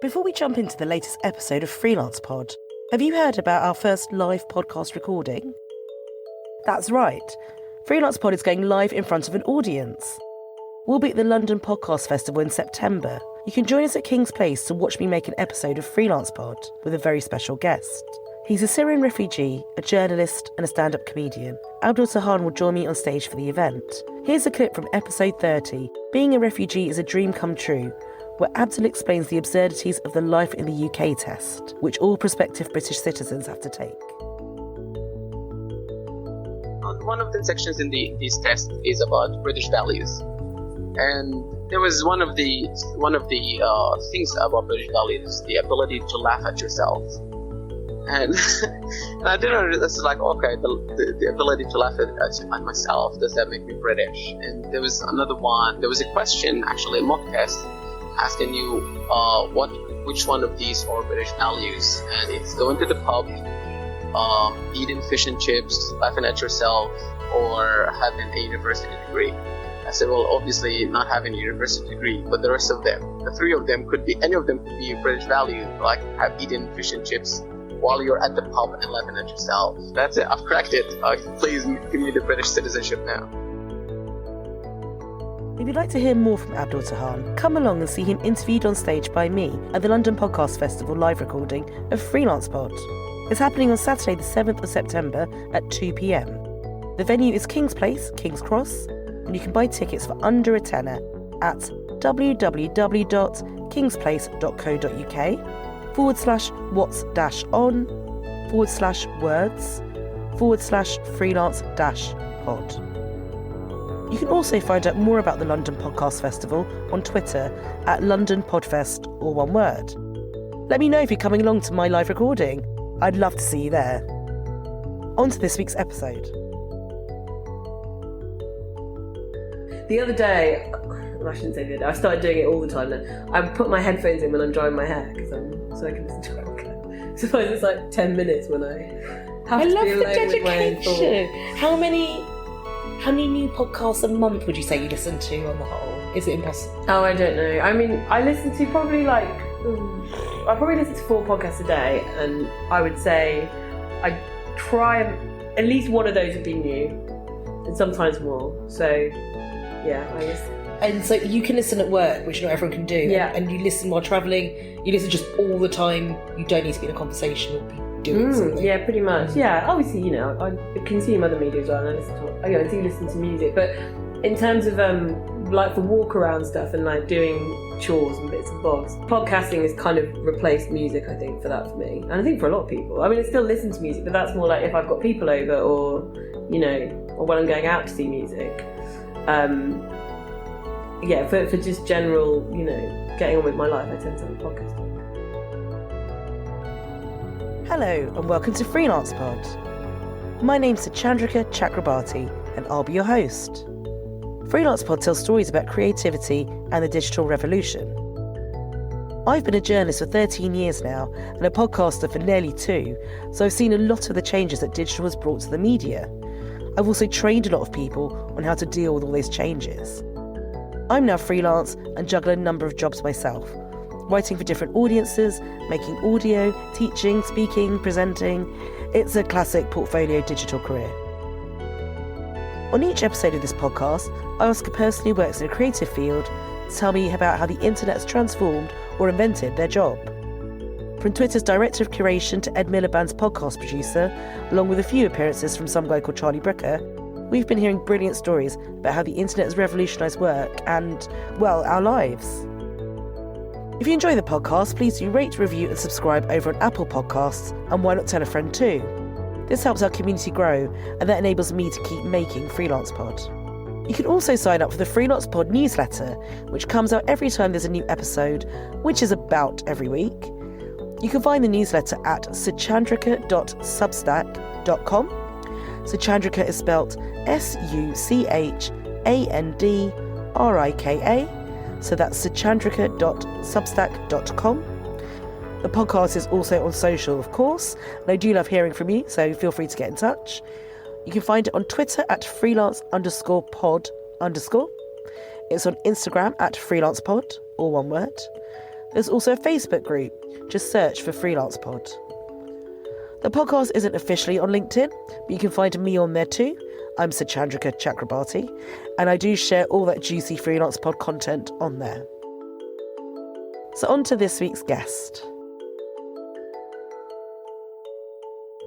Before we jump into the latest episode of Freelance Pod, have you heard about our first live podcast recording? That's right. Freelance Pod is going live in front of an audience. We'll be at the London Podcast Festival in September. You can join us at King's Place to watch me make an episode of Freelance Pod with a very special guest. He's a Syrian refugee, a journalist and a stand-up comedian. Abdul Tahan will join me on stage for the event. Here's a clip from episode 30, Being a Refugee is a Dream Come True, where Abdul explains the absurdities of the Life in the UK test, which all prospective British citizens have to take. One of the sections in this test is about British values, and there was one of the things about British values, the ability to laugh at yourself. And, and I didn't know, this is like, okay, the ability to laugh at myself, does that make me British? And there was another one, there was a question, actually a mock test, asking you which one of these are British values, and it's going to the pub, eating fish and chips, laughing at yourself, or having a university degree. I said, well, obviously not having a university degree, but the rest of them, the three of them could be, any of them could be a British value, like have eaten fish and chips while you're at the pub and laughing at yourself. That's it, I've cracked it. Please give me the British citizenship now. If you'd like to hear more from Abdul Tahan, come along and see him interviewed on stage by me at the London Podcast Festival live recording of Freelance Pod. It's happening on Saturday the 7th of September at 2 p.m. The venue is King's Place, King's Cross, and you can buy tickets for under a tenner at www.kingsplace.co.uk/whats-on/words/freelance-pod. You can also find out more about the London Podcast Festival on Twitter at London Podfest, or one word. Let me know if you're coming along to my live recording. I'd love to see you there. On to this week's episode. The other day, I shouldn't say the other day, I started doing it all the time now. I put my headphones in when I'm drying my hair so I can listen to it. Sometimes it's like 10 minutes when I have to be alone with my own thoughts. How many new podcasts a month would you say you listen to on the whole? Is it impossible? Oh, I don't know. I mean, I listen to probably I probably listen to 4 podcasts a day, and I would say I try at least one of those would be new, and sometimes more. So, yeah, I guess. And so you can listen at work, which not everyone can do. Yeah. And you listen while travelling. You listen just all the time. You don't need to be in a conversation or be doing something. Yeah, pretty much. Yeah, obviously, I consume other media as well, and I do listen to music. But in terms of for walk around stuff and like doing chores and bits and bobs, podcasting has kind of replaced music, I think, for me. And I think for a lot of people. I mean, I still listen to music, but that's more like if I've got people over or when I'm going out to see music. For just general, getting on with my life, I tend to have a podcast on. Hello and welcome to Freelance Pod. My name's Chandrika Chakrabarti and I'll be your host. Freelance Pod tells stories about creativity and the digital revolution. I've been a journalist for 13 years now and a podcaster for nearly 2, so I've seen a lot of the changes that digital has brought to the media. I've also trained a lot of people on how to deal with all those changes. I'm now freelance and juggle a number of jobs myself, writing for different audiences, making audio, teaching, speaking, presenting. It's a classic portfolio digital career. On each episode of this podcast, I ask a person who works in a creative field to tell me about how the internet has transformed or invented their job. From Twitter's director of curation to Ed Miliband's podcast producer, along with a few appearances from some guy called Charlie Brooker, we've been hearing brilliant stories about how the internet has revolutionised work and, well, our lives. If you enjoy the podcast, please do rate, review and subscribe over on Apple Podcasts, and why not tell a friend too? This helps our community grow, and that enables me to keep making Freelance Pod. You can also sign up for the Freelance Pod newsletter, which comes out every time there's a new episode, which is about every week. You can find the newsletter at suchandrika.substack.com. Suchandrika is spelt SUCHANDRIKA, so that's suchandrika.substack.com. The podcast is also on social, of course, and I do love hearing from you, so feel free to get in touch. You can find it on Twitter at freelance_pod_. It's on Instagram at freelancepod, all one word. There's also a Facebook group. Just search for Freelance Pod. The podcast isn't officially on LinkedIn, but you can find me on there too. I'm Chandrika Chakrabarti, and I do share all that juicy Freelance Pod content on there. So on to this week's guest.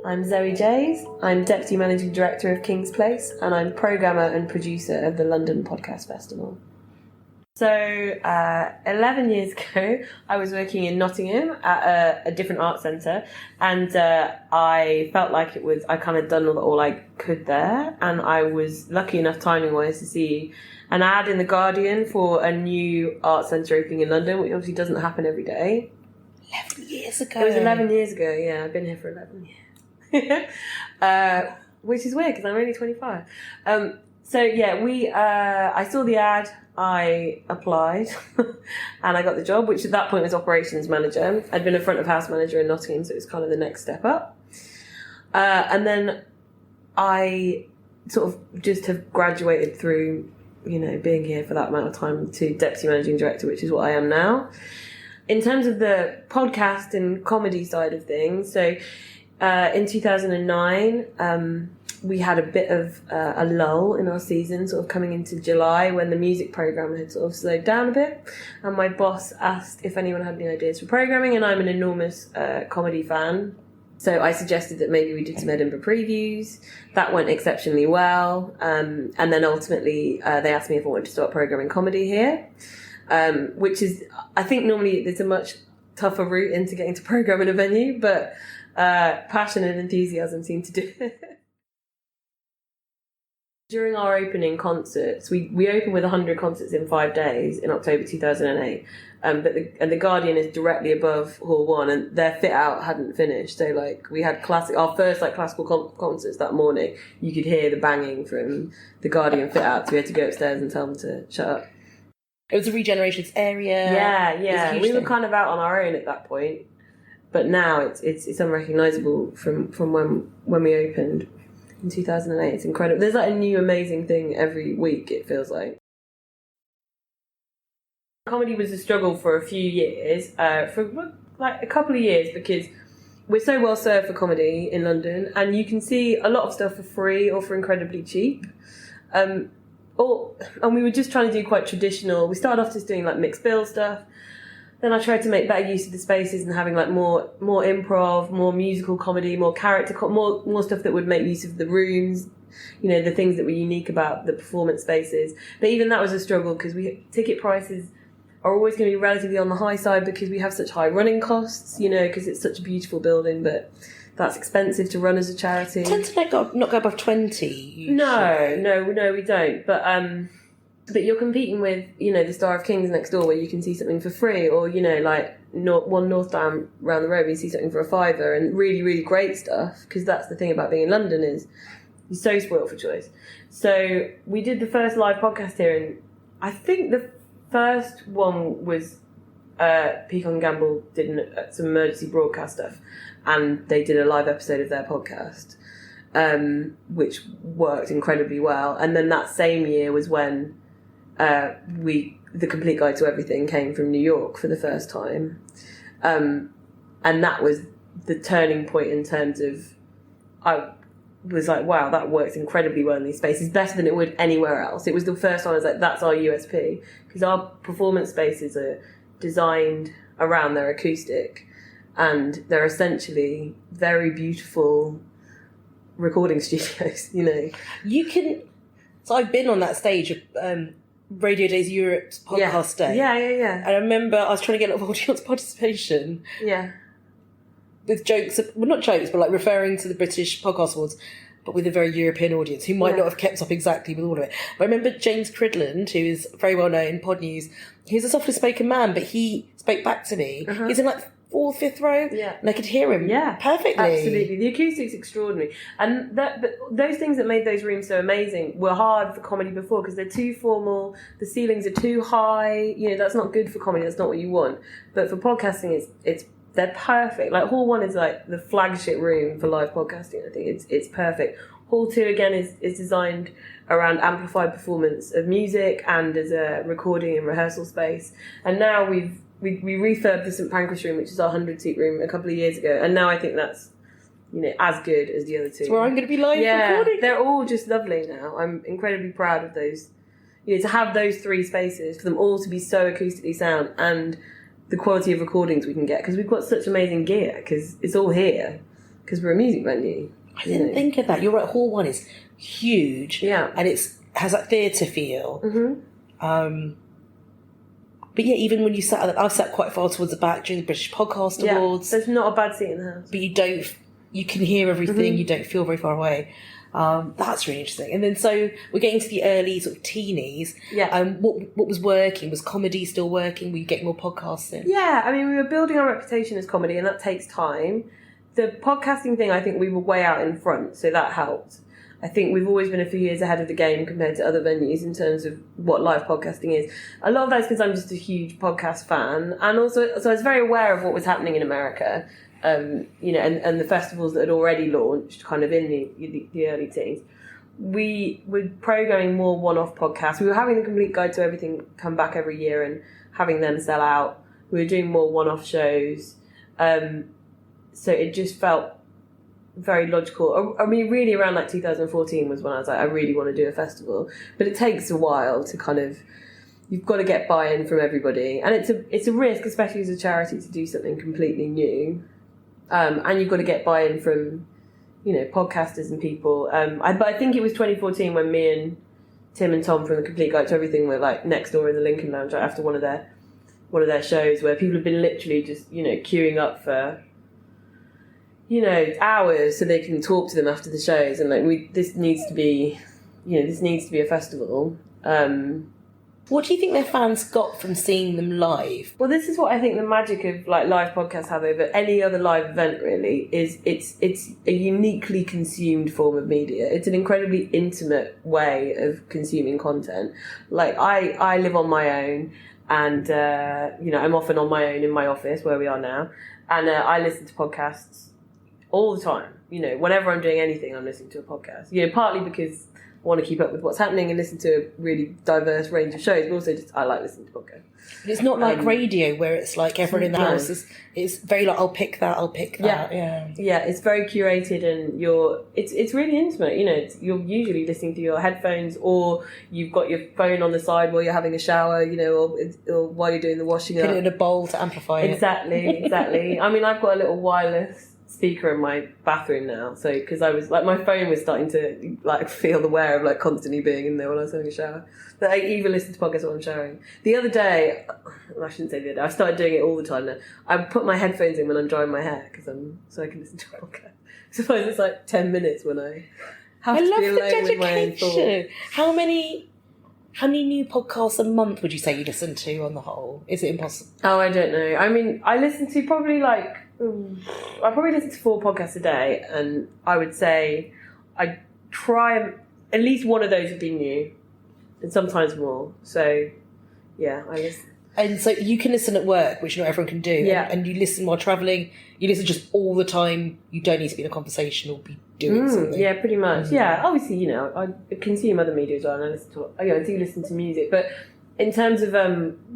I'm Zoe Jeyes. I'm Deputy Managing Director of King's Place, and I'm programmer and producer of the London Podcast Festival. So 11 years ago, I was working in Nottingham at a different art centre, and I felt like I kind of done all I could there, and I was lucky enough timing-wise to see an ad in The Guardian for a new art centre opening in London, which obviously doesn't happen every day. 11 years ago. It was 11 years ago, yeah. I've been here for 11 years. Which is weird because I'm only 25. So yeah, I saw the ad, I applied, and I got the job, which at that point was operations manager. I'd been a front of house manager in Nottingham, so it was kind of the next step up. And then I sort of just have graduated through, being here for that amount of time to deputy managing director, which is what I am now. In terms of the podcast and comedy side of things, so in 2009, we had a bit of a lull in our season, sort of coming into July when the music programme had sort of slowed down a bit. And my boss asked if anyone had any ideas for programming, and I'm an enormous comedy fan. So I suggested that maybe we did some Edinburgh previews. That went exceptionally well. And then ultimately they asked me if I wanted to start programming comedy here, which is, I think normally there's a much tougher route into getting to program in a venue, but passion and enthusiasm seem to do it. During our opening concerts, we opened with 100 concerts in 5 days in October 2008. But the Guardian is directly above Hall 1, and their fit out hadn't finished. So we had our first classical concerts that morning. You could hear the banging from the Guardian fit out, so we had to go upstairs and tell them to shut up. It was a Regenerations area. Yeah. We were kind of out on our own at that point, but now it's unrecognisable from when we opened. In 2008, it's incredible. There's a new amazing thing every week, it feels like. Comedy was a struggle for a few years, for a couple of years, because we're so well served for comedy in London, and you can see a lot of stuff for free or for incredibly cheap. And we were just trying to do quite traditional. We started off just doing mixed bill stuff. Then I tried to make better use of the spaces and having more improv, more musical comedy, more character, more stuff that would make use of the rooms, the things that were unique about the performance spaces. But even that was a struggle because ticket prices are always going to be relatively on the high side because we have such high running costs, because it's such a beautiful building, but that's expensive to run as a charity. Tend to not go above 20. Usually. No, we don't. But you're competing with, the Star of Kings next door where you can see something for free, or, one North Down round the road where you see something for a £5 and really, really great stuff, because that's the thing about being in London is you're so spoiled for choice. So we did the first live podcast here, and I think the first one was Peacock and Gamble did some emergency broadcast stuff, and they did a live episode of their podcast, which worked incredibly well. And then that same year was when the Complete Guide to Everything came from New York for the first time, and that was the turning point in terms of I was like, wow, that works incredibly well in these spaces, better than it would anywhere else. It was the first time I was like, that's our USP, because our performance spaces are designed around their acoustic, and they're essentially very beautiful recording studios. You can. So I've been on that stage of Radio Days Europe's podcast day. Yeah. And I remember I was trying to get a lot of audience participation. Yeah. With jokes, well, not jokes, but referring to the British Podcast Awards, but with a very European audience who might not have kept up exactly with all of it. But I remember James Cridland, who is very well known in Pod News, he's a softly spoken man, but he spoke back to me. Uh-huh. He's in 4th, 5th row, and I could hear him perfectly. Absolutely. The acoustic's extraordinary. And but those things that made those rooms so amazing were hard for comedy before because they're too formal, the ceilings are too high, that's not good for comedy, that's not what you want. But for podcasting, they're perfect. Hall 1 is the flagship room for live podcasting. I think it's perfect. Hall 2 again is designed around amplified performance of music and as a recording and rehearsal space. And now we've we refurbed the St Pancras room, which is our 100-seat room, a couple of years ago, and now I think that's, you know, as good as the other two. It's where I'm going to be live recording. They're all just lovely now. I'm incredibly proud of those. You know, to have those 3 spaces, for them all to be so acoustically sound, and the quality of recordings we can get, because we've got such amazing gear, because it's all here, because we're a music venue. I didn't think of that. You're right. Hall 1 is huge. Yeah. And has that theatre feel. Mm-hmm. But yeah, even when you I sat quite far towards the back during the British Podcast Awards. There's not a bad seat in the house. But you can hear everything, you don't feel very far away. That's really interesting. And then so we're getting to the early sort of teenies. Yeah. What was working? Was comedy still working? Were you getting more podcasts in? Yeah, I mean, we were building our reputation as comedy, and that takes time. The podcasting thing, I think we were way out in front, so that helped. I think we've always been a few years ahead of the game compared to other venues in terms of what live podcasting is. A lot of that is because I'm just a huge podcast fan, and also so I was very aware of what was happening in America, you know, and the festivals that had already launched kind of in the early teens. We were programming more one-off podcasts. We were having the Complete Guide to Everything come back every year and having them sell out. We were doing more one-off shows. So it just felt very logical. I mean, really around like 2014 was when I was like, I really want to do a festival. But it takes a while to kind of, you've got to get buy-in from everybody. And it's a risk, especially as a charity, to do something completely new. And you've got to get buy-in from, you know, podcasters and people. But I think it was 2014 when me and Tim and Tom from the Complete Guide to Everything were like next door in the Lincoln Lounge after one of their shows, where people have been literally just, you know, queuing up for, you know, hours so they can talk to them after the shows. And like, this needs to be a festival. What do you think their fans got from seeing them live? Well, this is what I think the magic of like live podcasts have over any other live event really is. It's a uniquely consumed form of media. It's an incredibly intimate way of consuming content. Like I live on my own, and you know, I'm often on my own in my office where we are now, and I listen to podcasts all the time. You know, whenever I'm doing anything, I'm listening to a podcast. You know, partly because I want to keep up with what's happening and listen to a really diverse range of shows, but also just I like listening to podcasts. But it's not like radio where it's like everyone in the house is very like, I'll pick that. Yeah, it's very curated, and it's really intimate. You know, you're usually listening to your headphones, or you've got your phone on the side while you're having a shower, you know, or while you're doing the washing up. Put it in a bowl to amplify it. Exactly. I mean, I've got a little wireless speaker in my bathroom now, so because I was like, my phone was starting to like feel the wear of like constantly being in there while I was having a shower. But I even listen to podcasts while I'm showering. The other day, I shouldn't say the other day, I've started doing it all the time now. I put my headphones in when I'm drying my hair so I can listen to a podcast. Suppose it's like 10 minutes when I have to be alone with my own thoughts. How many new podcasts a month would you say you listen to on the whole? Is it impossible? Oh, I don't know. I mean, I listen to probably like I probably listen to 4 podcasts a day, and I would say I try at least one of those would be new, and sometimes more. So yeah, I listen. And so you can listen at work, which not everyone can do. Yeah. And you listen while travelling. You listen just all the time. You don't need to be in a conversation or be doing something. Yeah, pretty much. Yeah, obviously, you know, I consume other media as well, and I do listen to music. But in terms of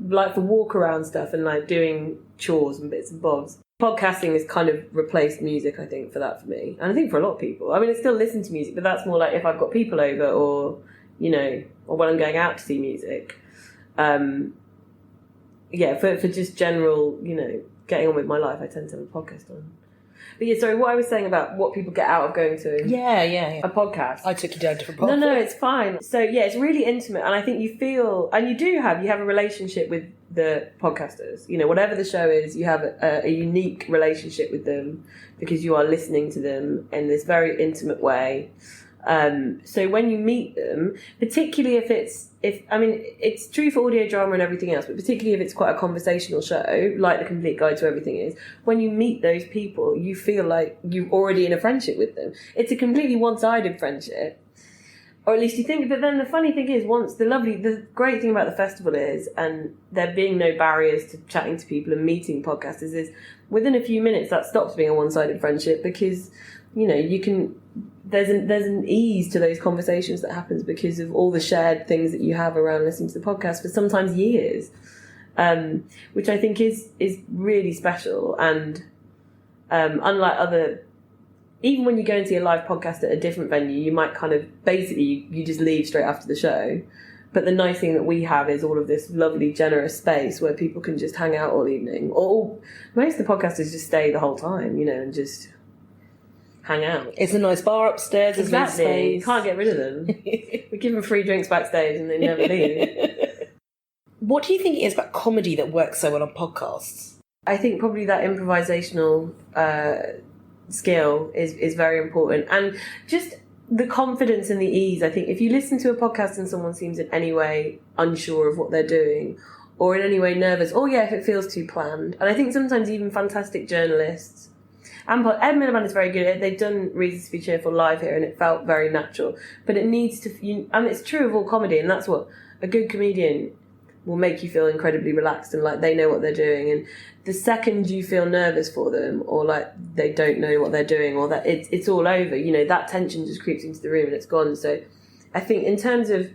like for walk around stuff and like doing chores and bits and bobs, podcasting has kind of replaced music, I think, for me. And I think for a lot of people. I mean, I still listen to music, but that's more like if I've got people over, or, you know, or when I'm going out to see music. Yeah, for just general, you know, getting on with my life, I tend to have a podcast on. But yeah, sorry, what I was saying about what people get out of going to a podcast. I took you down different paths. No, it's fine. So yeah, it's really intimate, and I think you feel, and you have a relationship with the podcasters. You know, whatever the show is, you have a unique relationship with them because you are listening to them in this very intimate way. So when you meet them, particularly if it's true for audio drama and everything else, but particularly if it's quite a conversational show, like the Complete Guide to Everything is, when you meet those people, you feel like you're already in a friendship with them. It's a completely one-sided friendship, or at least you think. But then the funny thing is, the great thing about the festival is, and there being no barriers to chatting to people and meeting podcasters, is within a few minutes that stops being a one-sided friendship, because, you know, you can. There's an ease to those conversations that happens because of all the shared things that you have around listening to the podcast for sometimes years. which I think is really special. And unlike other, even when you go and see a live podcast at a different venue, you might kind of basically you just leave straight after the show. But the nice thing that we have is all of this lovely, generous space where people can just hang out all evening. Or most of the podcasters just stay the whole time, and just hang out. It's a nice bar upstairs. Exactly. You can't get rid of them. We give them free drinks backstage and they never leave. What do you think it is about comedy that works so well on podcasts? I think probably that improvisational skill is very important. And just the confidence and the ease. I think if you listen to a podcast and someone seems in any way unsure of what they're doing or in any way nervous, if it feels too planned. And I think sometimes even fantastic journalists, and Ed Miliband is very good at it. They've done Reasons to be Cheerful live here and it felt very natural. But it needs to, and it's true of all comedy, and that's what a good comedian will make you feel incredibly relaxed and like they know what they're doing. And the second you feel nervous for them or like they don't know what they're doing or that it's all over, that tension just creeps into the room and it's gone. So I think in terms of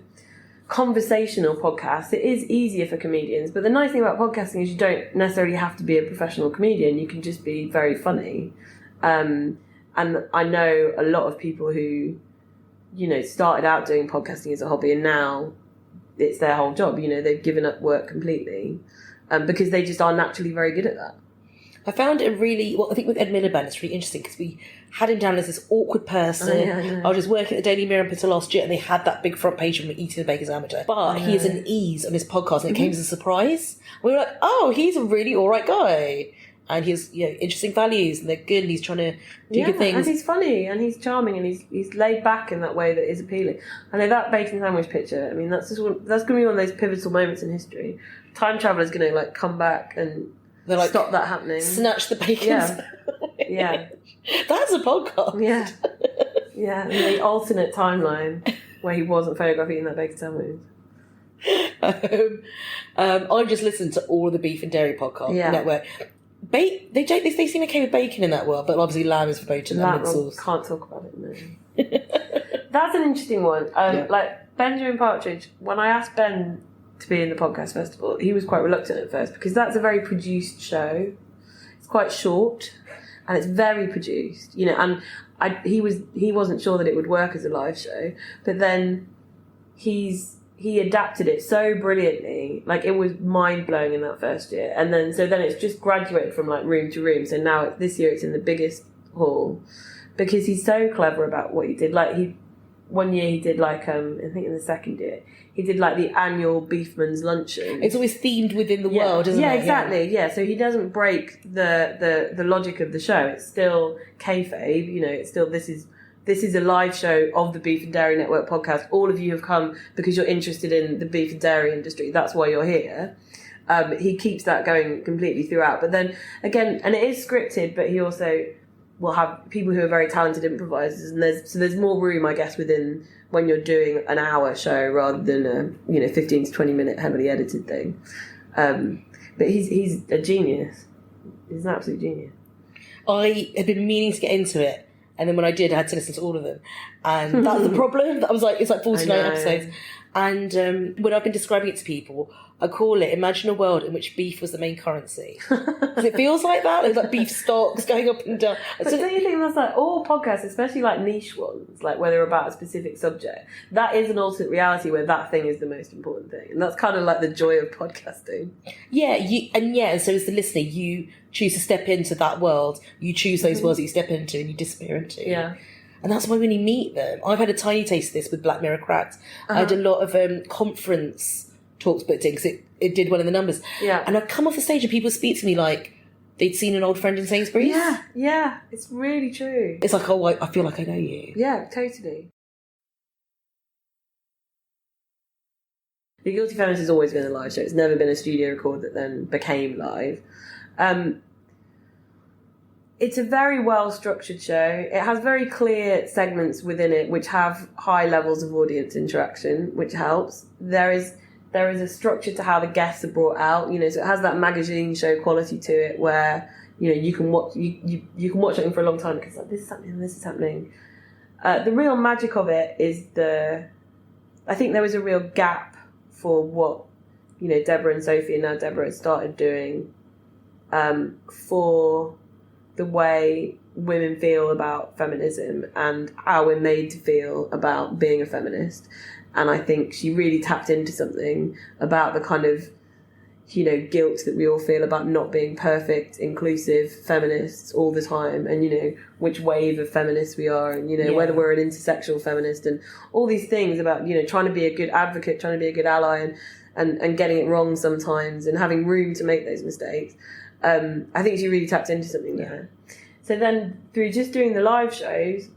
conversational podcasts, it is easier for comedians. But the nice thing about podcasting is you don't necessarily have to be a professional comedian. You can just be very funny. And I know a lot of people who, started out doing podcasting as a hobby and now it's their whole job. They've given up work completely because they just are naturally very good at that. I found it I think with Ed Miliband it's really interesting because we had him down as this awkward person. I was just working at the Daily Mirror up until last year and they had that big front page of him eating a baker's amateur. But he has an ease on his podcast and it came as a surprise. We were like, oh, he's a really alright guy. And he has interesting values and they're good and he's trying to do good things. And he's funny and he's charming and he's laid back in that way that is appealing. I know that bacon sandwich picture, I mean, that's going to be one of those pivotal moments in history. Time Traveler's going to come back and stop that happening. Snatch the bacon sandwich. Yeah. That's a podcast. Yeah. Yeah, and the alternate timeline where he wasn't photographed eating that bacon sandwich. I just listened to all of the Beef and Dairy podcast network. They seem okay with bacon in that world, but obviously lamb is verboten and mint sauce. Can't talk about it, no. That's an interesting one. Like Benjamin Partridge, when I asked Ben to be in the podcast festival, he was quite reluctant at first because that's a very produced show. It's quite short and it's very produced, and he wasn't sure that it would work as a live show, but then he adapted it so brilliantly. Like it was mind blowing in that first year, and then it's just graduated from like room to room. So now this year it's in the biggest hall because he's so clever about what he did. Like one year he did like I think in the second year he did like the annual Beefman's luncheon. It's always themed within the world, isn't it? Yeah, exactly. Yeah, so he doesn't break the logic of the show. It's still kayfabe. It's still this is a live show of the Beef and Dairy Network podcast. All of you have come because you're interested in the beef and dairy industry. That's why you're here. He keeps that going completely throughout. But then again, and it is scripted, but he also will have people who are very talented improvisers. And there's more room, I guess, within when you're doing an hour show rather than a 15 to 20 minute heavily edited thing. But he's a genius. He's an absolute genius. I had been meaning to get into it. And then when I did, I had to listen to all of them. And that's the problem. I was like, it's like 49 episodes. And when I've been describing it to people, I call it, imagine a world in which beef was the main currency. Because it feels like that. There's like beef stocks going up and down. But don't you think that's like all podcasts, especially like niche ones, like where they're about a specific subject, that is an alternate reality where that thing is the most important thing. And that's kind of like the joy of podcasting. Yeah, and so as the listener, you choose to step into that world. You choose those worlds that you step into and you disappear into. Yeah. And that's why when you meet them, I've had a tiny taste of this with Black Mirror Cracked. I had a lot of conference talks booked in because it did well in the numbers. Yeah. And I'd come off the stage and people would speak to me like they'd seen an old friend in Sainsbury's. Yeah, it's really true. It's like, oh, I feel like I know you. Yeah, totally. The Guilty Feminist has always been a live show. It's never been a studio record that then became live. It's a very well-structured show. It has very clear segments within it which have high levels of audience interaction, which helps. There is a structure to how the guests are brought out, so it has that magazine show quality to it where, you can watch you can watch something for a long time because like, this is happening. The real magic of it is I think there was a real gap for what Deborah and Sophie, and now Deborah started doing for the way women feel about feminism and how we're made to feel about being a feminist. And I think she really tapped into something about the kind of, guilt that we all feel about not being perfect, inclusive feminists all the time, and, which wave of feminists we are, and, whether we're an intersectional feminist and all these things about, trying to be a good advocate, trying to be a good ally and getting it wrong sometimes and having room to make those mistakes. I think she really tapped into something there. So then through just doing the live shows,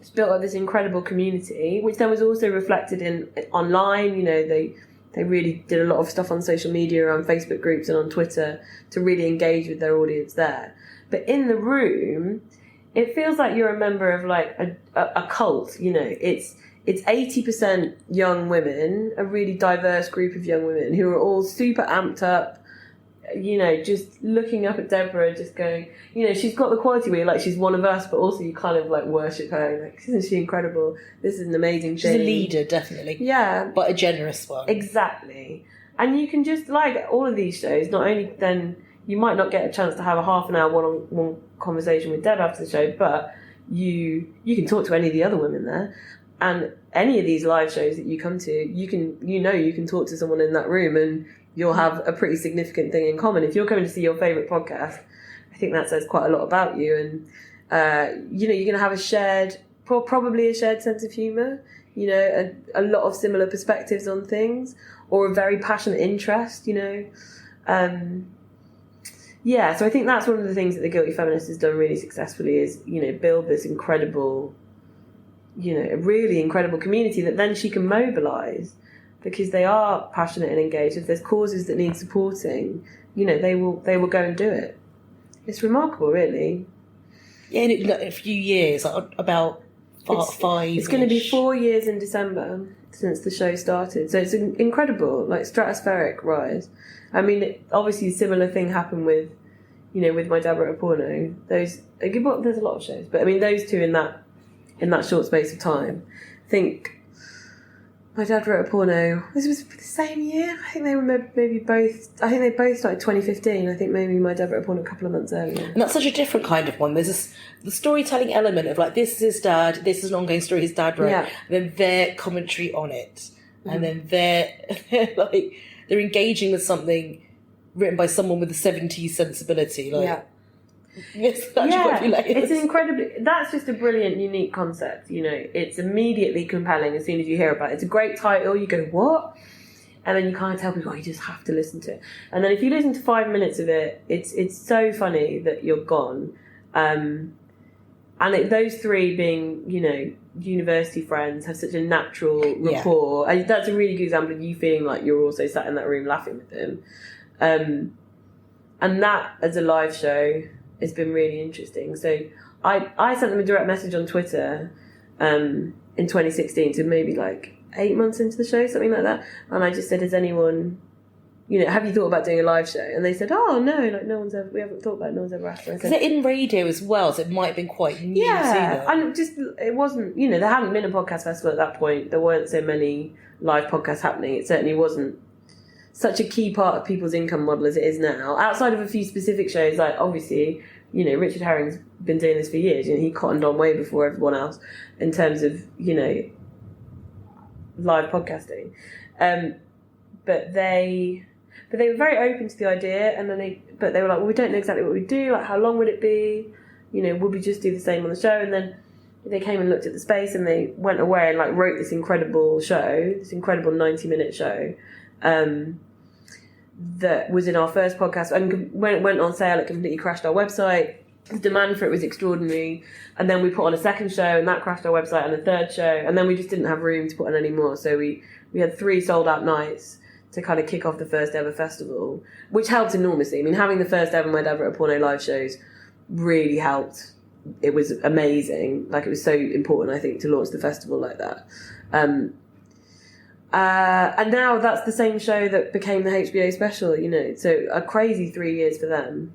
it's built up this incredible community, which then was also reflected in online. They really did a lot of stuff on social media, on Facebook groups and on Twitter to really engage with their audience there. But in the room, it feels like you're a member of like a cult. It's 80% young women, a really diverse group of young women who are all super amped up, just looking up at Deborah, just going, she's got the quality where you're like, she's one of us, but also you kind of like worship her. Like, isn't she incredible? This is an amazing She's thing. a leader, definitely. Yeah. But a generous one. Exactly. And you can just, like all of these shows, not only then you might not get a chance to have a half an hour one-on-one conversation with Deb after the show, but you can talk to any of the other women there. And any of these live shows that you come to, you can talk to someone in that room and you'll have a pretty significant thing in common. If you're coming to see your favourite podcast, I think that says quite a lot about you. And, you're going to have probably a shared sense of humour, a lot of similar perspectives on things, or a very passionate interest, So I think that's one of the things that the Guilty Feminist has done really successfully is, build this incredible, a really incredible community that then she can mobilise. Because they are passionate and engaged. If there's causes that need supporting, they will go and do it. It's remarkable, really. Yeah, in a few years, about 5. It's going to be 4 years in December since the show started. So it's an incredible, like stratospheric rise. I mean, obviously a similar thing happened with, with My Dad Wrote a Porno. There's a lot of shows, but I mean those two in that short space of time. I think My Dad Wrote a Porno. This was the same year. I think they were maybe both. I think they both started 2015. I think maybe My Dad Wrote a Porno a couple of months earlier. And that's such a different kind of one. There's the storytelling element of like, this is his dad, this is an ongoing story his dad wrote, and then their commentary on it. And then they're engaging with something written by someone with a 70s sensibility. Yes, it's incredibly. That's just a brilliant, unique concept. It's immediately compelling as soon as you hear about it. It's a great title. You go, what? And then you kind of tell people, you just have to listen to it. And then if you listen to 5 minutes of it, it's so funny that you're gone. Those three being, university friends, have such a natural rapport. And that's a really good example of you feeling like you're also sat in that room laughing with them. And that, as a live show, it's been really interesting. So I sent them a direct message on Twitter in 2016, so maybe like 8 months into the show, something like that. And I just said, has anyone, have you thought about doing a live show? And they said, oh, no, we haven't thought about it, no one's ever asked. Because they're in radio as well, so it might have been quite new to them. And it wasn't, there hadn't been a podcast festival at that point. There weren't so many live podcasts happening. It certainly wasn't such a key part of people's income model as it is now. Outside of a few specific shows, like obviously, Richard Herring's been doing this for years. He cottoned on way before everyone else in terms of, live podcasting. But they were very open to the idea, and then they were like, well, we don't know exactly what we do. Like, how long would it be? Would we just do the same on the show? And then they came and looked at the space, and they went away and like wrote this incredible show, this incredible 90-minute show. That was in our first podcast, and when it went on sale, it completely crashed our website. The demand for it was extraordinary, and then we put on a second show, and that crashed our website, and a third show, and then we just didn't have room to put on any more. So we had 3 sold out nights to kind of kick off the first ever festival, which helped enormously. I mean, having the first ever My Dad Wrote a Porno live shows really helped. It was amazing. Like, it was so important, I think, to launch the festival like that. And now that's the same show that became the HBO special, so a crazy 3 years for them.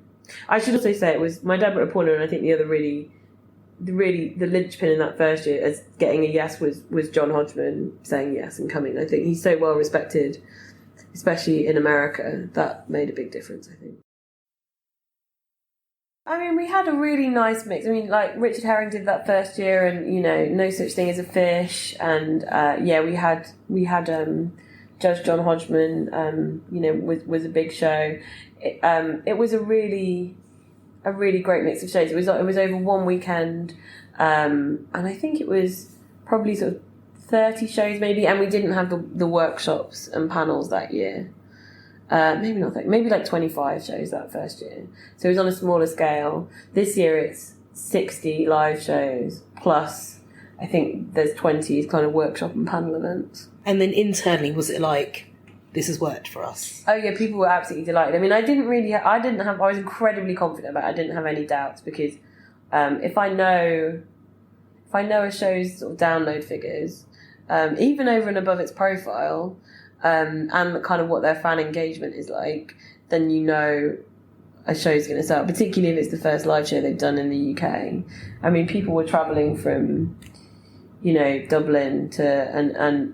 I should also say it was My Dad Wrote a Porno, and I think the other the linchpin in that first year as getting a yes was John Hodgman saying yes and coming. I think he's so well respected especially in America, that made a big difference, I think. I mean, we had a really nice mix. I mean, like Richard Herring did that first year, and No Such Thing as a Fish, and we had Judge John Hodgman. Was a big show. It was a really great mix of shows. It was over one weekend, and I think it was probably sort of 30 shows maybe, and we didn't have the workshops and panels that year. Maybe not 30, maybe like 25 shows that first year. So it was on a smaller scale. This year it's 60 live shows, plus I think there's 20 kind of workshop and panel events. And then internally, was it like, this has worked for us? Oh yeah, people were absolutely delighted. I mean, I was incredibly confident about it. I didn't have any doubts, because if I know a show's sort of download figures, even over and above its profile, and kind of what their fan engagement is like, then a show's going to sell, particularly if it's the first live show they've done in the UK. I mean, people were travelling from, Dublin to, and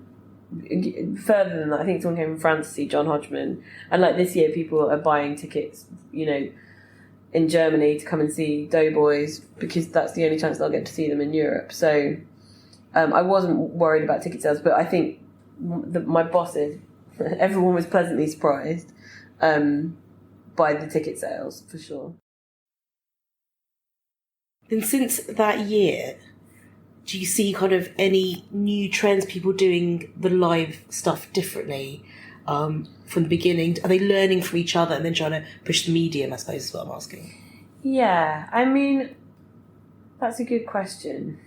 further than that. I think someone came from France to see John Hodgman. And like this year, people are buying tickets, in Germany to come and see Doughboys, because that's the only chance they'll get to see them in Europe. So I wasn't worried about ticket sales, but I think my bosses, everyone was pleasantly surprised by the ticket sales, for sure. And since that year, do you see kind of any new trends, people doing the live stuff differently from the beginning? Are they learning from each other and then trying to push the medium, I suppose is what I'm asking? Yeah, I mean, that's a good question.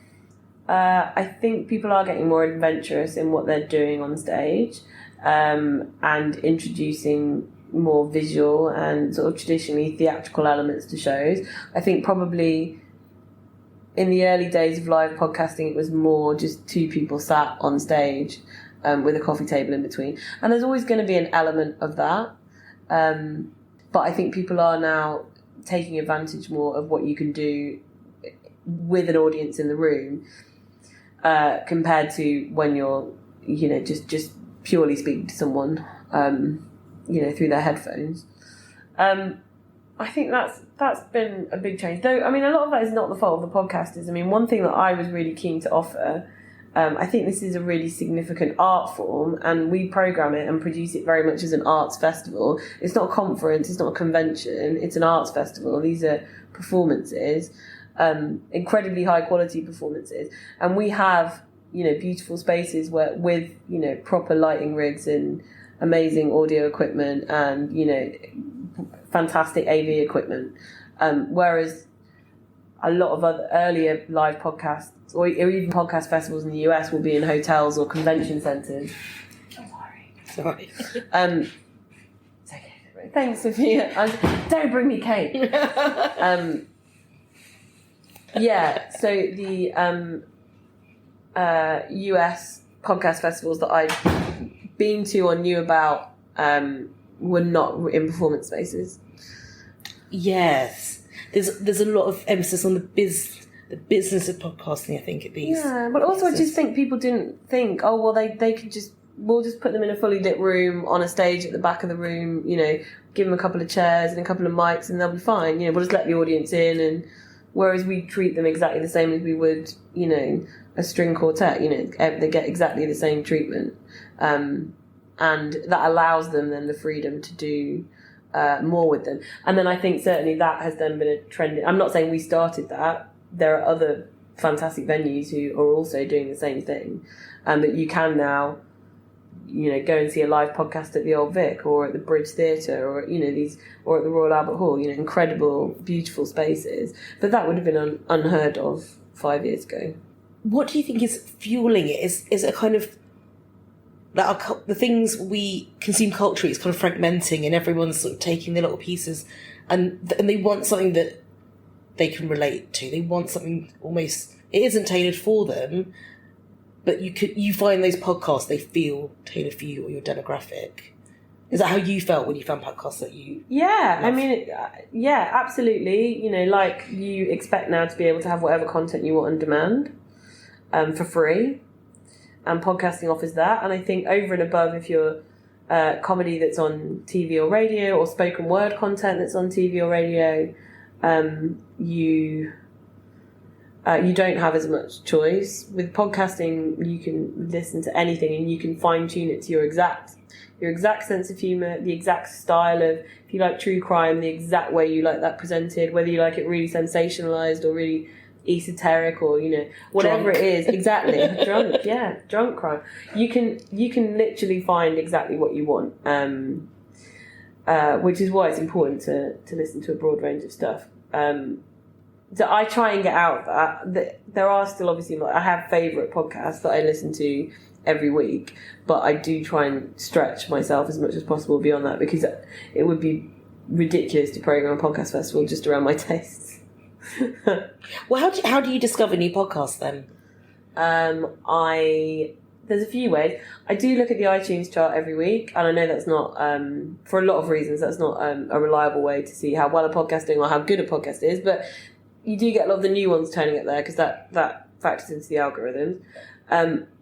I think people are getting more adventurous in what they're doing on stage, and introducing more visual and sort of traditionally theatrical elements to shows. I think probably in the early days of live podcasting, it was more just two people sat on stage with a coffee table in between. And there's always going to be an element of that. But I think people are now taking advantage more of what you can do with an audience in the room, compared to when you're, just purely speaking to someone, through their headphones. I think that's been a big change. Though, I mean, a lot of that is not the fault of the podcasters. I mean, one thing that I was really keen to offer, I think this is a really significant art form, and we program it and produce it very much as an arts festival. It's not a conference, it's not a convention, it's an arts festival. These are performances, incredibly high quality performances. And we have, beautiful spaces with proper lighting rigs and amazing audio equipment and, fantastic AV equipment. Whereas a lot of other earlier live podcasts or even podcast festivals in the US will be in hotels or convention centres. Sorry. It's okay. Thanks, Sophia. Don't bring me cake. So the US podcast festivals that I've been to or knew about were not in performance spaces. Yes, there's a lot of emphasis on the business of podcasting, I think, at these. Yeah, but also I just think people didn't think, oh well, they could we'll just put them in a fully lit room on a stage at the back of the room, give them a couple of chairs and a couple of mics and they'll be fine. We'll just let the audience in, and whereas we treat them exactly the same as we would, a string quartet. They get exactly the same treatment. And that allows them then the freedom to do more with them. And then I think certainly that has then been a trend. I'm not saying we started that. There are other fantastic venues who are also doing the same thing. That you can now, go and see a live podcast at the Old Vic or at the Bridge Theatre or, or at the Royal Albert Hall, incredible, beautiful spaces. But that would have been unheard of 5 years ago. What do you think is fueling it? Is it kind of that the things we consume culturally is kind of fragmenting and everyone's sort of taking their little pieces and they want something that they can relate to. They want something almost, it isn't tailored for them, but you find those podcasts, they feel tailored for you or your demographic. Is that how you felt when you found podcasts that you Yeah, love? I mean, yeah, absolutely. Like you expect now to be able to have whatever content you want on demand for free. And podcasting offers that. And I think over and above, if you're comedy that's on TV or radio, or spoken word content that's on TV or radio, you don't have as much choice. With podcasting, you can listen to anything and you can fine tune it to your exact sense of humour, the exact style of, if you like true crime, the exact way you like that presented, whether you like it really sensationalised or really esoteric, or whatever Drunk. it is. Exactly. Drunk crime. You can literally find exactly what you want, which is why it's important to listen to a broad range of stuff. So I try and get out of that. There are still, obviously, I have favourite podcasts that I listen to every week, but I do try and stretch myself as much as possible beyond that, because it would be ridiculous to program a podcast festival just around my tastes. Well, how do you discover new podcasts then? There's a few ways. I do look at the iTunes chart every week, and I know that's not, for a lot of reasons, that's not a reliable way to see how well a podcast is doing or how good a podcast is, but you do get a lot of the new ones turning up there, because that factors into the algorithms.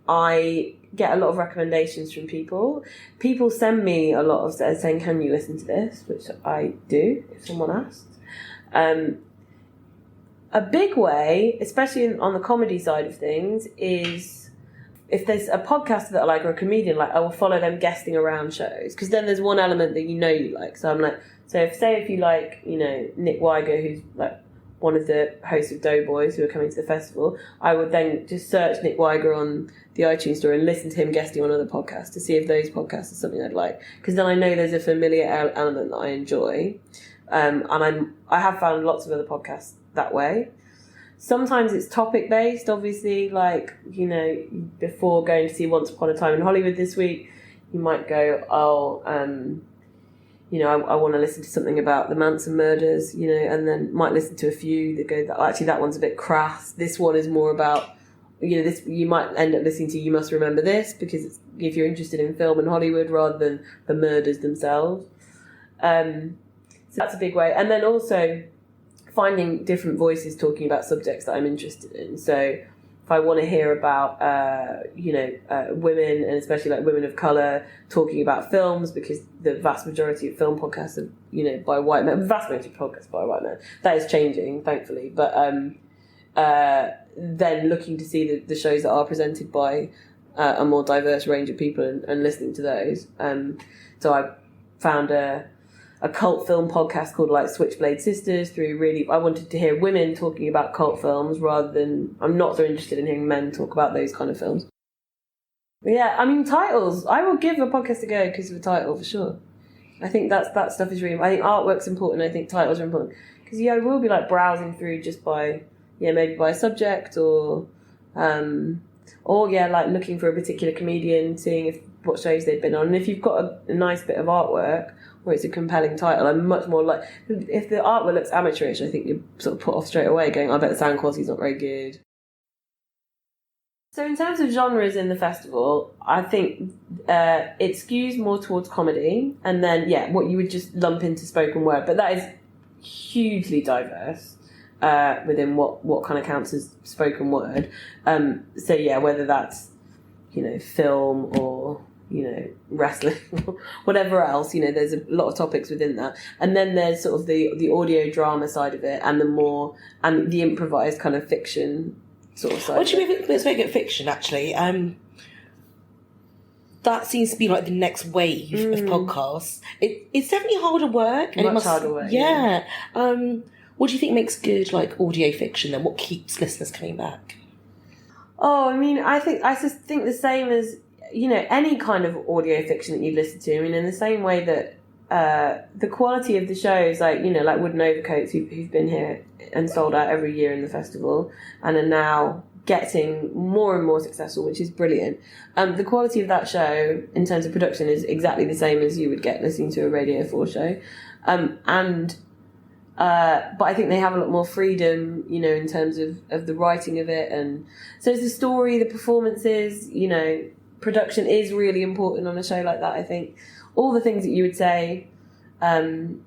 I get a lot of recommendations from people. People send me a lot of saying, can you listen to this? Which I do, if someone asks. A big way, especially on the comedy side of things, is if there's a podcaster that I like or a comedian, like, I will follow them guesting around shows, because then there's one element that you like. So I'm like, if you like, Nick Weiger, who's like one of the hosts of Doughboys who are coming to the festival, I would then just search Nick Weiger on the iTunes store and listen to him guesting on other podcasts to see if those podcasts are something I'd like, because then I know there's a familiar element that I enjoy, and I have found lots of other podcasts that way. Sometimes it's topic based, obviously, like, before going to see Once Upon a Time in Hollywood this week, you might go, I want to listen to something about the Manson murders, and then might listen to a few that go, actually, that one's a bit crass. This one is more about, this, you might end up listening to You Must Remember This, because it's, if you're interested in film and Hollywood rather than the murders themselves. So that's a big way. And then also finding different voices talking about subjects that I'm interested in. So if I want to hear about, women, and especially like women of colour talking about films, because the vast majority of film podcasts are, by white men, the vast majority of podcasts by white men. That is changing, thankfully. But then looking to see the shows that are presented by a more diverse range of people and listening to those. So I found a cult film podcast called like Switchblade Sisters I wanted to hear women talking about cult films rather than, I'm not so interested in hearing men talk about those kind of films. But yeah, I mean, titles, I will give a podcast a go because of a title for sure. I think that stuff is really, I think artwork's important, I think titles are important, because I will be like browsing through just by, maybe by subject or like looking for a particular comedian, seeing what shows they've been on. And if you've got a nice bit of artwork, or it's a compelling title, I'm much more like, if the artwork looks amateurish, I think you're sort of put off straight away going, I bet the sound quality's not very good. So in terms of genres in the festival, I think it skews more towards comedy, and then, what you would just lump into spoken word, but that is hugely diverse within what kind of counts as spoken word. Whether that's, film or, wrestling, whatever else, there's a lot of topics within that. And then there's sort of the audio drama side of it, and the improvised kind of fiction sort of side. What do you mean? Let's make it fiction, actually. That seems to be like the next wave of podcasts. It's definitely harder work. Much harder work. Yeah. What do you think makes good like audio fiction then? What keeps listeners coming back? Oh, I mean, I just think the same as, any kind of audio fiction that you listen to. I mean, in the same way that the quality of the shows, like, like Wooden Overcoats, who've been here and sold out every year in the festival and are now getting more and more successful, which is brilliant. The quality of that show in terms of production is exactly the same as you would get listening to a Radio 4 show. But I think they have a lot more freedom, in terms of the writing of it. And so it's the story, the performances, production is really important on a show like that, I think. All the things that you would say, about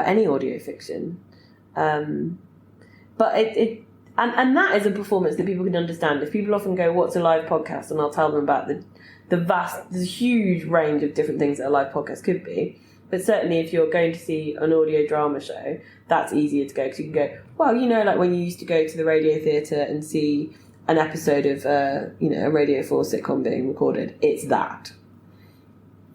any audio fiction. But and that is a performance that people can understand. If people often go, what's a live podcast? And I'll tell them about the there's a huge range of different things that a live podcast could be. But certainly if you're going to see an audio drama show, that's easier to go, because you can go, well, like when you used to go to the radio theatre and see an episode of, a Radio 4 sitcom being recorded. It's that.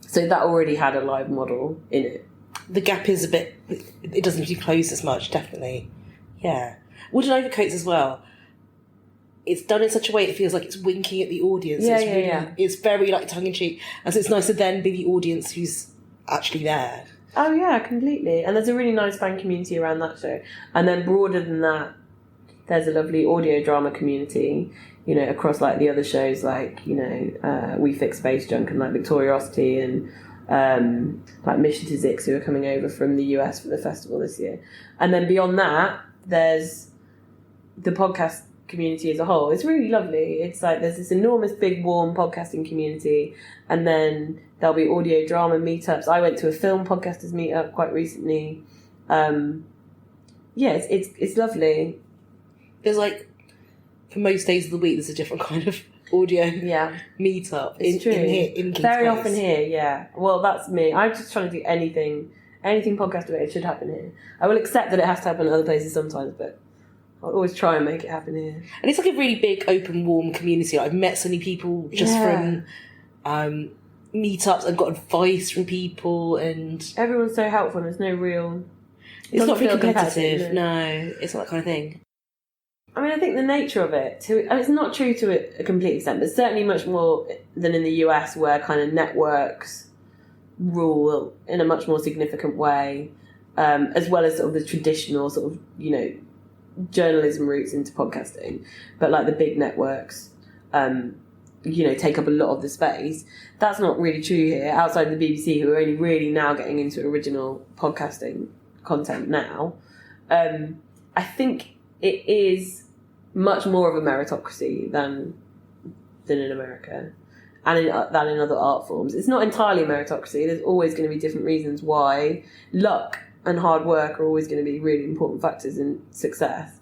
So that already had a live model in it. The gap is a bit... It doesn't really close as much, definitely. Yeah. Wooden Overcoats as well. It's done in such a way it feels like it's winking at the audience. Yeah. It's very like tongue-in-cheek. And so it's nice to then be the audience who's actually there. Oh, yeah, completely. And there's a really nice fan community around that show. And then broader than that, there's a lovely audio drama community, across like the other shows like, We Fix Space Junk and like Victoriosity and like Mission to Zix, who are coming over from the US for the festival this year. And then beyond that, there's the podcast community as a whole. It's really lovely. It's like there's this enormous big warm podcasting community, and then there'll be audio drama meetups. I went to a film podcasters meetup quite recently. It's lovely. There's like, for most days of the week, there's a different kind of audio meetup. It's true. In very often here, yeah. Well, that's me. I'm just trying to do anything podcast related should happen here. I will accept that it has to happen in other places sometimes, but I'll always try and make it happen here. And it's like a really big, open, warm community. I've met so many people just from meetups. I've got advice from people, and everyone's so helpful. And there's no real. It's not very competitive. No, it's not that kind of thing. I mean, I think the nature of it, it's not true to a complete extent, but certainly much more than in the US, where kind of networks rule in a much more significant way, as well as sort of the traditional sort of, journalism routes into podcasting. But like the big networks, take up a lot of the space. That's not really true here, outside the BBC, who are only really now getting into original podcasting content now. I think it is much more of a meritocracy than in America, and than in other art forms. It's not entirely a meritocracy. There's always going to be different reasons why. Luck and hard work are always going to be really important factors in success.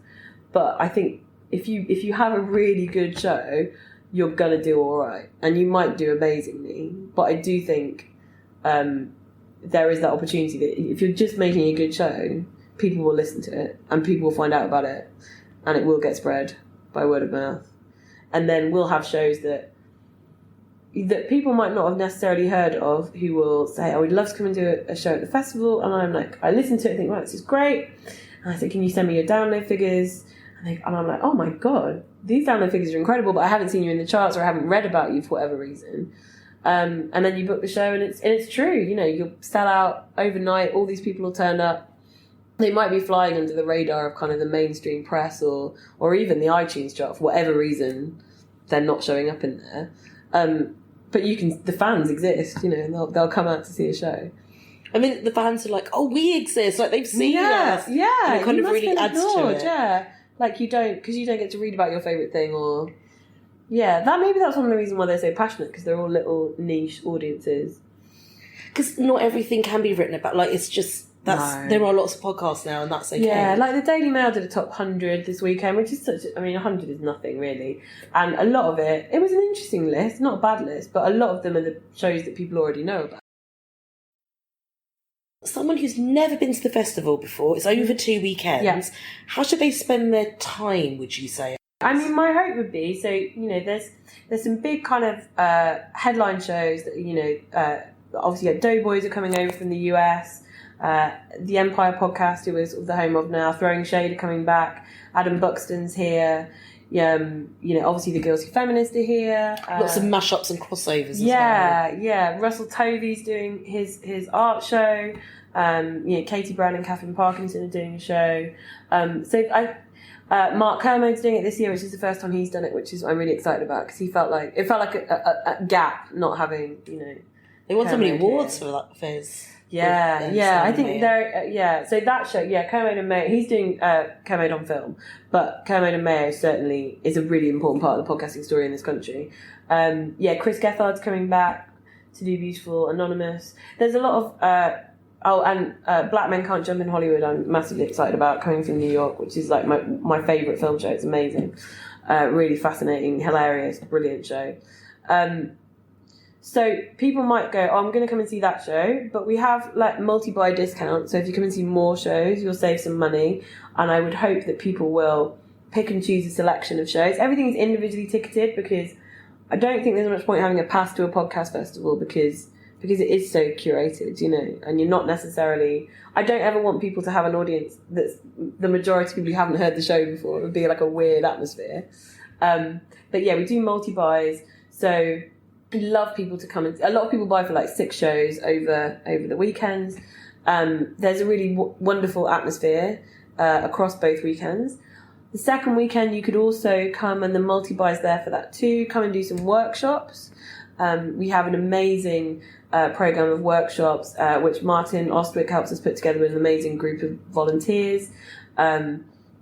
But I think if you have a really good show, you're going to do all right, and you might do amazingly. But I do think there is that opportunity that if you're just making a good show, people will listen to it, and people will find out about it, and it will get spread by word of mouth. And then we'll have shows that people might not have necessarily heard of, who will say, oh, we'd love to come and do a show at the festival. And I'm like, I listen to it and think, right, this is great. And I say, can you send me your download figures? And I'm like, oh my God, these download figures are incredible, but I haven't seen you in the charts, or I haven't read about you for whatever reason. And then you book the show, and it's true. You'll sell out overnight. All these people will turn up. They might be flying under the radar of kind of the mainstream press or even the iTunes chart for whatever reason. They're not showing up in there. But the fans exist, and they'll come out to see a show. I mean, the fans are like, oh, we exist. Like, they've seen us. Yeah. And it kind of really adds to it. Yeah. Like, you don't get to read about your favourite thing, or... Yeah, that's one of the reasons why they're so passionate, because they're all little niche audiences. Because not everything can be written about. Like, it's just... There are lots of podcasts now, and that's okay. Yeah, like the Daily Mail did a top 100 this weekend, which is 100 is nothing really. And a lot of it was an interesting list, not a bad list, but a lot of them are the shows that people already know about. Someone who's never been to the festival before, it's over 2 weekends. Yeah. How should they spend their time, would you say? I mean, my hope would be, so, there's some big kind of headline shows that, obviously Doughboys are coming over from the US. The Empire podcast, who is the home of now, Throwing Shade, are coming back. Adam Buxton's here. Obviously the Guilty Feminist are here. Lots of mashups and crossovers as well. Yeah. Russell Tovey's doing his art show. Katie Brown and Catherine Parkinson are doing a show. Mark Kermode's doing it this year, which is the first time he's done it, which is I'm really excited about, because it felt like a gap not having, They won so many awards for his. Yeah. I think they're So that show, Kermode and Mayo. He's doing Kermode on film, but Kermode and Mayo certainly is a really important part of the podcasting story in this country. Chris Gethard's coming back to do Beautiful Anonymous. There's a lot of Black Men Can't Jump in Hollywood. I'm massively excited about, coming from New York, which is like my favourite film show. It's amazing, really fascinating, hilarious, brilliant show. So people might go, oh, I'm going to come and see that show, but we have like multi-buy discounts. So if you come and see more shows, you'll save some money. And I would hope that people will pick and choose a selection of shows. Everything's individually ticketed because I don't think there's much point having a pass to a podcast festival because it is so curated, you know, and you're not necessarily... I don't ever want people to have an audience that's the majority of people who haven't heard the show before. It would be like a weird atmosphere. But yeah, we do multi-buys. So we love people to come and... A lot of people buy for like 6 shows over the weekends. There's a really wonderful atmosphere across both weekends. The second weekend, you could also come, and the multi-buys there for that too. Come and do some workshops. We have an amazing program of workshops, which Martin Ostwick helps us put together with an amazing group of volunteers.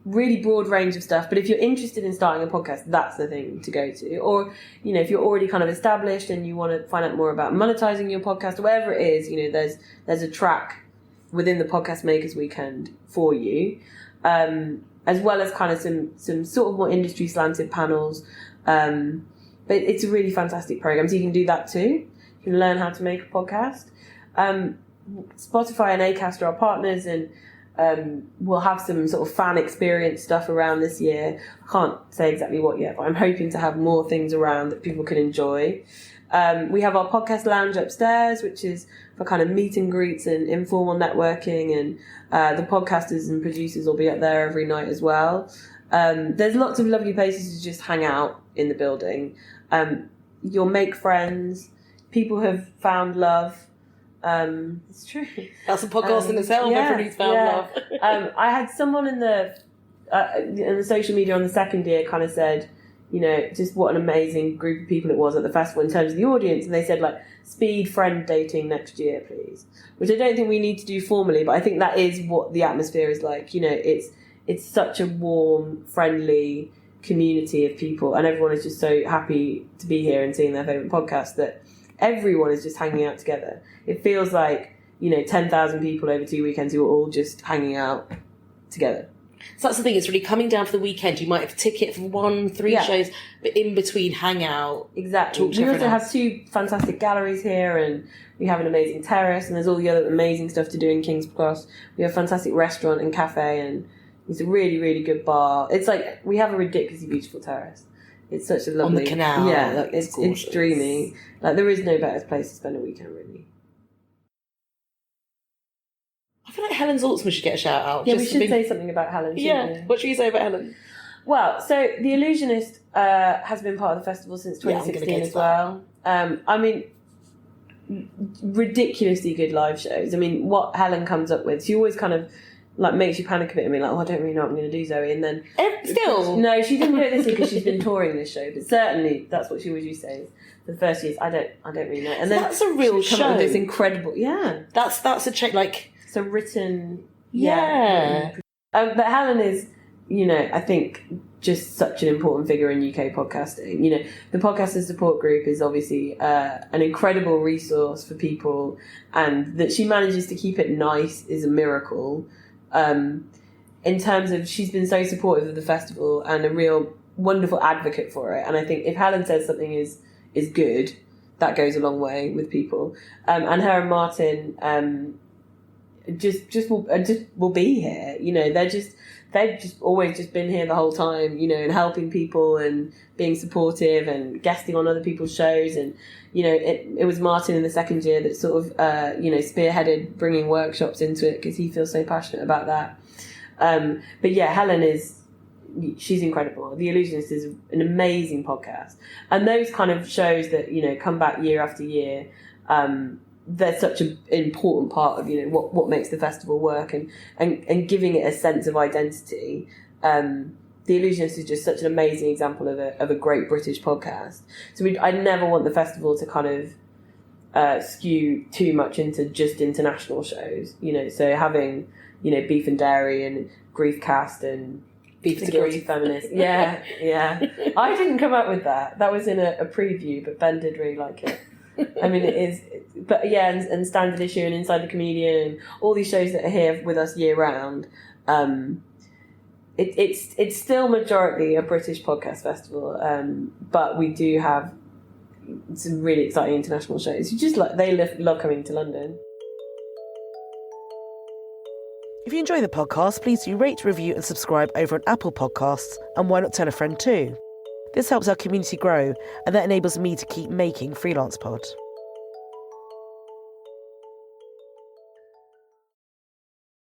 Really broad range of stuff. But if you're interested in starting a podcast, that's the thing to go to. Or, you know, if you're already kind of established and you want to find out more about monetizing your podcast, or whatever it is, you know, there's a track within the Podcast Makers Weekend for you. As well as kind of some sort of more industry slanted panels. But it's a really fantastic program. So you can do that too. You can learn how to make a podcast. Spotify and Acast are our partners, and we'll have some sort of fan experience stuff around this year. I can't say exactly what yet, but I'm hoping to have more things around that people can enjoy. We have our podcast lounge upstairs, which is for kind of meet and greets and informal networking, and the podcasters and producers will be up there every night as well. There's lots of lovely places to just hang out in the building. You'll make friends. People have found love. It's true. That's a podcast in itself. Yeah, Everybody's found love. I had someone in the social media on the second year kind of said, you know, just what an amazing group of people it was at the festival in terms of the audience. And they said, like, speed friend dating next year, please. Which I don't think we need to do formally, but I think that is what the atmosphere is like. You know, it's such a warm, friendly community of people, and everyone is just so happy to be here and seeing their favourite podcast that everyone is just hanging out together. It feels like, you know, 10,000 people over 2 weekends who are all just hanging out together. So that's the thing, it's really coming down for the weekend. You might have a ticket for 3 shows, but in between, hang out. Exactly. We also have 2 fantastic galleries here, and we have an amazing terrace, and there's all the other amazing stuff to do in King's Cross. We have a fantastic restaurant and cafe, and it's a really, really good bar. It's like, we have a ridiculously beautiful terrace. It's such a lovely... On the canal. Yeah, like, it's dreamy. Like, there is no better place to spend a weekend, really. I feel like Helen Zaltzman should get a shout out. Yeah, we should say something about Helen, shouldn't we? What should you say about Helen? Well, so the Illusionist has been part of the festival since 2016 as well. I mean, ridiculously good live shows. I mean, what Helen comes up with, she always kind of like makes you panic a bit and be like, oh, I don't really know what I'm going to do, Zoe. And then... Still? No, she didn't do it this year because she's been touring this show, but certainly that's what she always used to say. The first years, I don't really know. And so then that's a real show. Come up with this incredible... Yeah. That's a check, like... So written... Yeah. But Helen is, you know, I think just such an important figure in UK podcasting. You know, the Podcaster Support Group is obviously an incredible resource for people, and that she manages to keep it nice is a miracle. In terms of, she's been so supportive of the festival and a real wonderful advocate for it. And I think if Helen says something is good, that goes a long way with people. And her and Martin just will be here. You know, they've just always just been here the whole time, you know, and helping people and being supportive and guesting on other people's shows. And, you know, it was Martin in the second year that sort of, you know, spearheaded bringing workshops into it because he feels so passionate about that. But yeah, Helen she's incredible. The Illusionist is an amazing podcast. And those kind of shows that, you know, come back year after year, they're such an important part of, you know, what makes the festival work and giving it a sense of identity. The Illusionist is just such an amazing example of a great British podcast. So I never want the festival to kind of skew too much into just international shows, you know. So having, you know, Beef and Dairy and Griefcast and Beef the Guilty Feminist. Yeah. I didn't come up with that. That was in a preview, but Ben did really like it. I mean, it is, but yeah, and Standard Issue and Inside the Comedian and all these shows that are here with us year round. It's still majority a British podcast festival, but we do have some really exciting international shows. You just like they love coming to London. If you enjoy the podcast, please do rate, review and subscribe over on Apple Podcasts, and why not tell a friend too? This helps our community grow, and that enables me to keep making Freelance Pod.